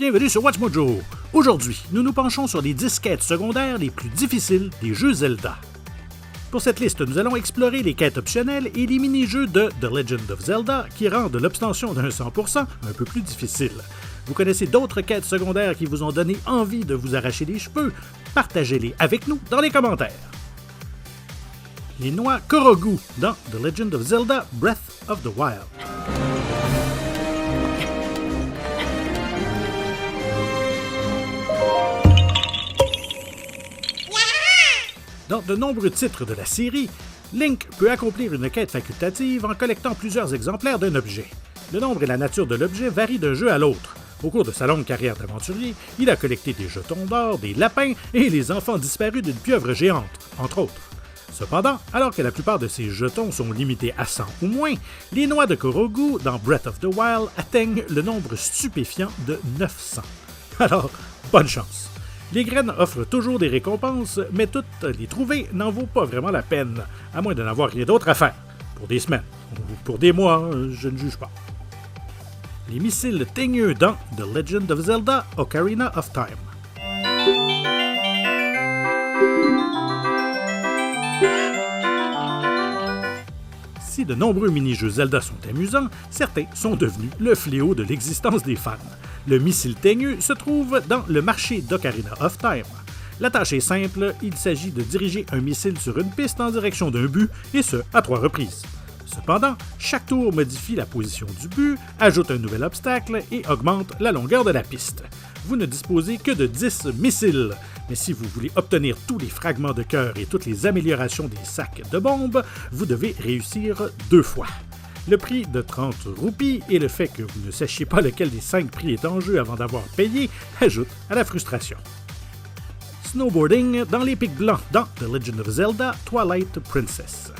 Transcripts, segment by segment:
bienvenue sur Watch Mojo. Aujourd'hui, nous nous penchons sur les 10 quêtes secondaires les plus difficiles des jeux Zelda. Pour cette liste, nous allons explorer les quêtes optionnelles et les mini-jeux de The Legend of Zelda qui rendent l'obtention d'un 100% un peu plus difficile. Vous connaissez d'autres quêtes secondaires qui vous ont donné envie de vous arracher les cheveux? Partagez-les avec nous dans les commentaires. Les noix Korogu dans The Legend of Zelda Breath of the Wild. Dans de nombreux titres de la série, Link peut accomplir une quête facultative en collectant plusieurs exemplaires d'un objet. Le nombre et la nature de l'objet varient d'un jeu à l'autre. Au cours de sa longue carrière d'aventurier, il a collecté des jetons d'or, des lapins et les enfants disparus d'une pieuvre géante, entre autres. Cependant, alors que la plupart de ces jetons sont limités à 100 ou moins, les noix de Korogu dans Breath of the Wild atteignent le nombre stupéfiant de 900. Alors, bonne chance! Les graines offrent toujours des récompenses, mais toutes les trouver n'en vaut pas vraiment la peine, à moins de n'avoir rien d'autre à faire, pour des semaines, ou pour des mois, je ne juge pas. Les missiles teigneux dans The Legend of Zelda Ocarina of Time. Si de nombreux mini-jeux Zelda sont amusants, certains sont devenus le fléau de l'existence des fans. Le missile teigneux se trouve dans le marché d'Ocarina of Time. La tâche est simple, il s'agit de diriger un missile sur une piste en direction d'un but, et ce, à 3 reprises. Cependant, chaque tour modifie la position du but, ajoute un nouvel obstacle et augmente la longueur de la piste. Vous ne disposez que de 10 missiles, mais si vous voulez obtenir tous les fragments de cœur et toutes les améliorations des sacs de bombes, vous devez réussir 2 fois. Le prix de 30 roupies et le fait que vous ne sachiez pas lequel des 5 prix est en jeu avant d'avoir payé ajoute à la frustration. Snowboarding dans les pics blancs dans The Legend of Zelda Twilight Princess.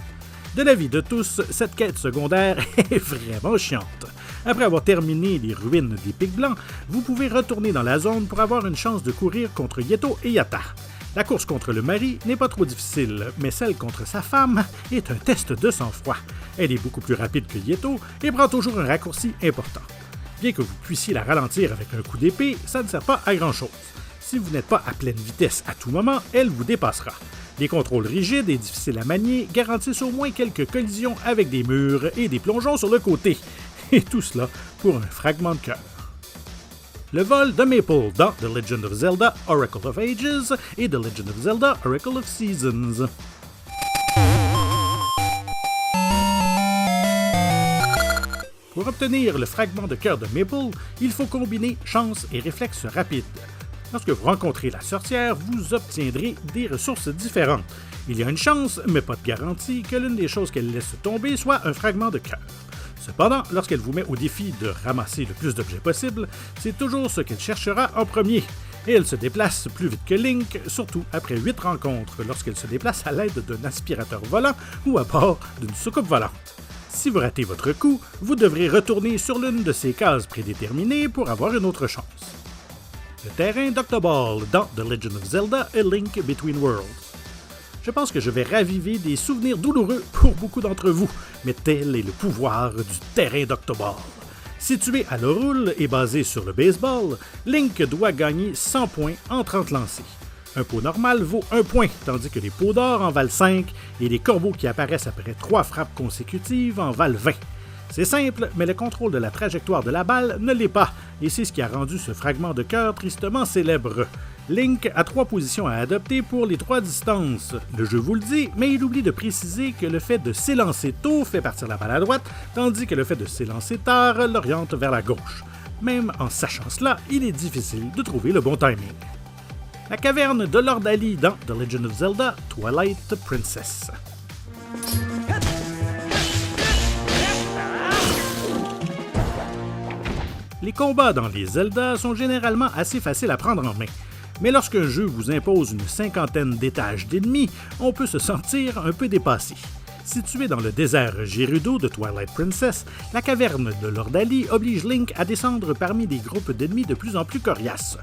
De l'avis de tous, cette quête secondaire est vraiment chiante. Après avoir terminé les ruines des pics blancs, vous pouvez retourner dans la zone pour avoir une chance de courir contre Yeto et Yatta. La course contre le mari n'est pas trop difficile, mais celle contre sa femme est un test de sang-froid. Elle est beaucoup plus rapide que Yeto et prend toujours un raccourci important. Bien que vous puissiez la ralentir avec un coup d'épée, ça ne sert pas à grand-chose. Si vous n'êtes pas à pleine vitesse à tout moment, elle vous dépassera. Les contrôles rigides et difficiles à manier garantissent au moins quelques collisions avec des murs et des plongeons sur le côté. Et tout cela pour un fragment de cœur. Le vol de Maple dans The Legend of Zelda Oracle of Ages et The Legend of Zelda Oracle of Seasons. Pour obtenir le fragment de cœur de Maple, il faut combiner chance et réflexe rapide. Lorsque vous rencontrez la sorcière, vous obtiendrez des ressources différentes. Il y a une chance, mais pas de garantie, que l'une des choses qu'elle laisse tomber soit un fragment de cœur. Cependant, lorsqu'elle vous met au défi de ramasser le plus d'objets possible, c'est toujours ce qu'elle cherchera en premier. Et elle se déplace plus vite que Link, surtout après 8 rencontres, lorsqu'elle se déplace à l'aide d'un aspirateur volant ou à bord d'une soucoupe volante. Si vous ratez votre coup, vous devrez retourner sur l'une de ces cases prédéterminées pour avoir une autre chance. Le terrain d'Octoball dans The Legend of Zelda A Link Between Worlds. Je pense que je vais raviver des souvenirs douloureux pour beaucoup d'entre vous, mais tel est le pouvoir du terrain d'Octoball. Situé à Lorule et basé sur le baseball, Link doit gagner 100 points en 30 lancers. Un pot normal vaut 1 point, tandis que les pots d'or en valent 5 et les corbeaux qui apparaissent après 3 frappes consécutives en valent 20. C'est simple, mais le contrôle de la trajectoire de la balle ne l'est pas, et c'est ce qui a rendu ce fragment de cœur tristement célèbre. Link a 3 positions à adopter pour les 3 distances. Le jeu vous le dit, mais il oublie de préciser que le fait de s'élancer tôt fait partir la balle à droite, tandis que le fait de s'élancer tard l'oriente vers la gauche. Même en sachant cela, il est difficile de trouver le bon timing. La caverne de Lord Ali dans The Legend of Zelda Twilight Princess. Les combats dans les Zelda sont généralement assez faciles à prendre en main. Mais lorsqu'un jeu vous impose une 50aine d'étages d'ennemis, on peut se sentir un peu dépassé. Située dans le désert Gerudo de Twilight Princess, la caverne de Lord Ali oblige Link à descendre parmi des groupes d'ennemis de plus en plus coriaces.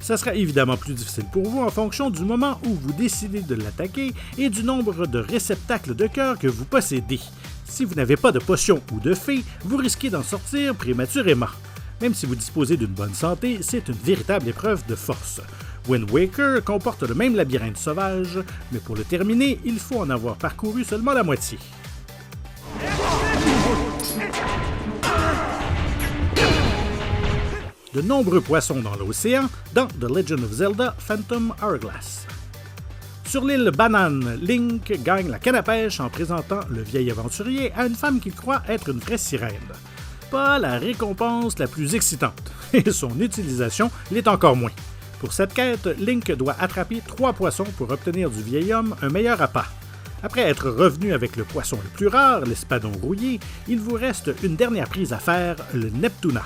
Ça sera évidemment plus difficile pour vous en fonction du moment où vous décidez de l'attaquer et du nombre de réceptacles de cœur que vous possédez. Si vous n'avez pas de potion ou de fée, vous risquez d'en sortir prématurément. Même si vous disposez d'une bonne santé, c'est une véritable épreuve de force. Wind Waker comporte le même labyrinthe sauvage, mais pour le terminer, il faut en avoir parcouru seulement la moitié. De nombreux poissons dans l'océan dans The Legend of Zelda Phantom Hourglass. Sur l'île Banane, Link gagne la canne à pêche en présentant le vieil aventurier à une femme qu'il croit être une vraie sirène. Pas la récompense la plus excitante, et son utilisation l'est encore moins. Pour cette quête, Link doit attraper 3 poissons pour obtenir du vieil homme un meilleur appât. Après être revenu avec le poisson le plus rare, l'espadon rouillé, il vous reste une dernière prise à faire, le Neptuna.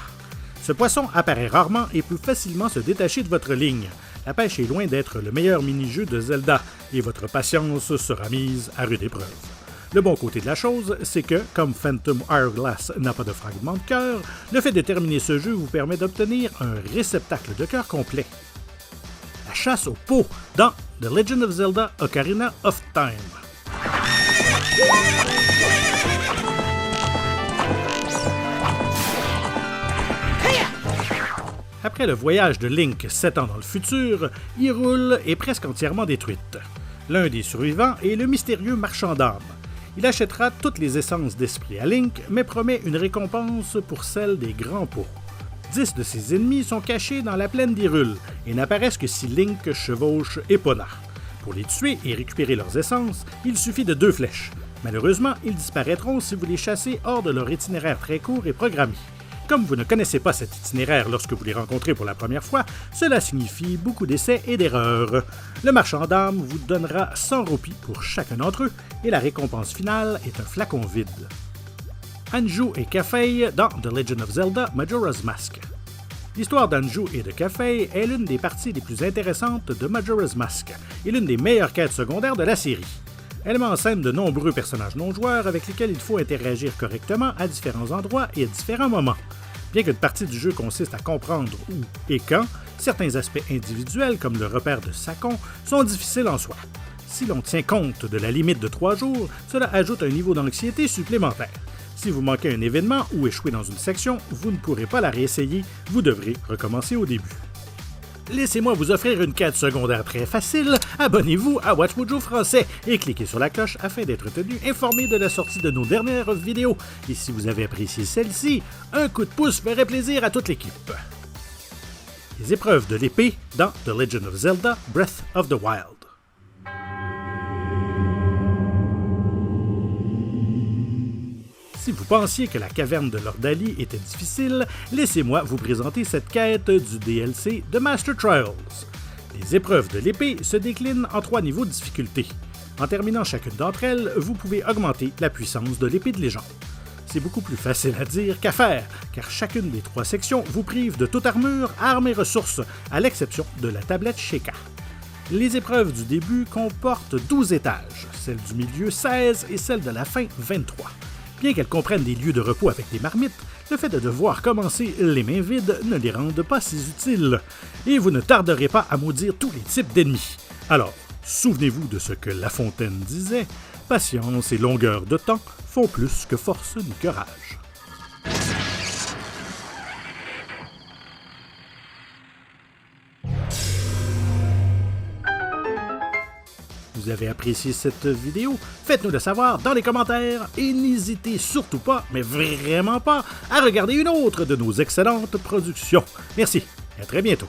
Ce poisson apparaît rarement et peut facilement se détacher de votre ligne. La pêche est loin d'être le meilleur mini-jeu de Zelda, et votre patience sera mise à rude épreuve. Le bon côté de la chose, c'est que, comme Phantom Hourglass n'a pas de fragment de cœur, le fait de terminer ce jeu vous permet d'obtenir un réceptacle de cœur complet. La chasse au pot dans The Legend of Zelda Ocarina of Time. Après le voyage de Link 7 ans dans le futur, Hyrule est presque entièrement détruite. L'un des survivants est le mystérieux marchand d'âmes. Il achètera toutes les essences d'esprit à Link, mais promet une récompense pour celle des grands pots. 10 de ses ennemis sont cachés dans la plaine d'Hyrule et n'apparaissent que si Link chevauche Epona. Pour les tuer et récupérer leurs essences, il suffit de 2 flèches. Malheureusement, ils disparaîtront si vous les chassez hors de leur itinéraire très court et programmé. Comme vous ne connaissez pas cet itinéraire lorsque vous les rencontrez pour la première fois, cela signifie beaucoup d'essais et d'erreurs. Le marchand d'âmes vous donnera 100 roupies pour chacun d'entre eux et la récompense finale est un flacon vide. Anju et Kafei dans The Legend of Zelda Majora's Mask. L'histoire d'Anju et de Kafei est l'une des parties les plus intéressantes de Majora's Mask et l'une des meilleures quêtes secondaires de la série. Elle met en scène de nombreux personnages non-joueurs avec lesquels il faut interagir correctement à différents endroits et à différents moments. Bien qu'une partie du jeu consiste à comprendre où et quand, certains aspects individuels comme le repère de Sakon sont difficiles en soi. Si l'on tient compte de la limite de 3 jours, cela ajoute un niveau d'anxiété supplémentaire. Si vous manquez un événement ou échouez dans une section, vous ne pourrez pas la réessayer, vous devrez recommencer au début. Laissez-moi vous offrir une quête secondaire très facile. Abonnez-vous à WatchMojo français et cliquez sur la cloche afin d'être tenu informé de la sortie de nos dernières vidéos. Et si vous avez apprécié celle-ci, un coup de pouce ferait plaisir à toute l'équipe. Les épreuves de l'épée dans The Legend of Zelda Breath of the Wild. Si vous pensiez que la caverne de l'Ordali était difficile, laissez-moi vous présenter cette quête du DLC de Master Trials. Les épreuves de l'épée se déclinent en 3 niveaux de difficulté. En terminant chacune d'entre elles, vous pouvez augmenter la puissance de l'épée de légende. C'est beaucoup plus facile à dire qu'à faire, car chacune des 3 sections vous prive de toute armure, armes et ressources, à l'exception de la tablette Sheikah. Les épreuves du début comportent 12 étages, celle du milieu 16 et celle de la fin 23. Bien qu'elles comprennent des lieux de repos avec des marmites, le fait de devoir commencer les mains vides ne les rend pas si utiles, et vous ne tarderez pas à maudire tous les types d'ennemis. Alors, souvenez-vous de ce que La Fontaine disait, « Patience et longueur de temps font plus que force ni courage. » Vous avez apprécié cette vidéo? Faites-nous le savoir dans les commentaires et n'hésitez surtout pas, mais vraiment pas, à regarder une autre de nos excellentes productions. Merci et à très bientôt.